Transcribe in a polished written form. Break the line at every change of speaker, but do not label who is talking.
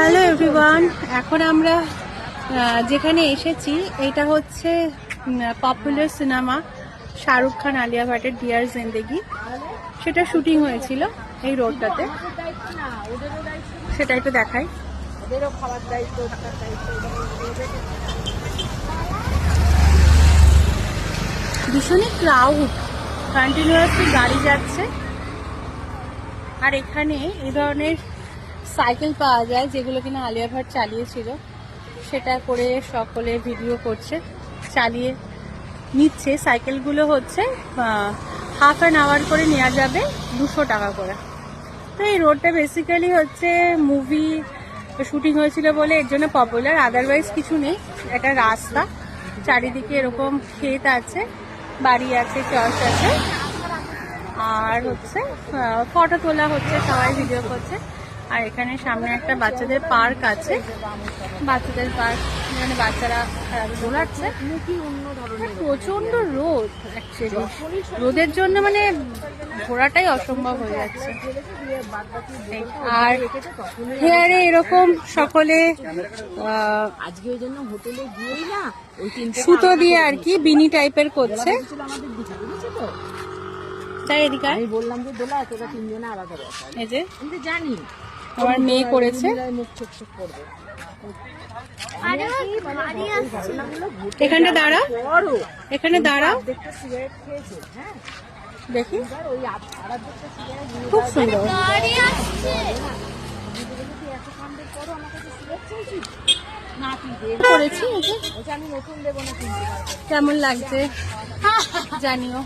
Hello everyone, এখন আমরা যেখানে এসেছি এটা হচ্ছে popular cinema Shahrukh Khan Alia ভাটের deer জিন্দেগি। সেটা শুটিং হয়েছিল এই রোডটাতে, সেটা একটু দেখাই। ভীষণই ক্রাউড, কন্টিনিউয়াসলি গাড়ি যাচ্ছে। আর এখানে এই ধরনের সাইকেল পাওয়া যায় যেগুলো কিনা আলিয়া ভাট চালিয়েছিল, সেটা করে সকলে ভিডিও করছে, চালিয়ে নিচ্ছে। সাইকেলগুলো হচ্ছে হাফ অ্যান আওয়ার করে নেওয়া যাবে, 200 টাকা করে। তো এই রোডটা বেসিক্যালি হচ্ছে মুভি শুটিং হয়েছিল বলে এর জন্য পপুলার, আদারওয়াইজ কিছু নেই। একটা রাস্তা, চারিদিকে এরকম ক্ষেত আছে, বাড়ি আছে, চার্চ আছে, আর হচ্ছে ফটো তোলা হচ্ছে, সবাই ভিডিও করছে। আর এখানে সামনে একটা বাচ্চাদের পার্ক আছে, বাচ্চাদের পার্ক, যেখানে বাচ্চারা দোলাচ্ছে। প্রচন্ড রোদ, অ্যাকচুয়ালি রোদের জন্য মানে ঘোরাটাই অসম্ভব হয়ে যাচ্ছে। আর হেয়ারে এরকম সকলে
আজকে ওই জন্য হোটেলে গিয়েই না ওই
সুতো দিয়ে আর কি বিনি টাইপের করছে। তাই এদিকে
আমি বললাম যে দোলা তোরা তিনজনে আলাদা ব্যাপার,
এই যে
আমি তো জানি
আমার মেয়ে করেছে।
মুখ ছোট ছোট করবে।
এখানটা দাঁড়া, এখানে দাঁড়া,
দেখতে সিগারেট খেয়েছে। হ্যাঁ
দেখি
ওই আড়ার দিকটা সিগারেট
খুব সুন্দর
না তুই দেখ
করেছি। এই যে
ওটা আমি নতুন দেবো না, কিনতে পারবো।
কেমন লাগছে জানিও।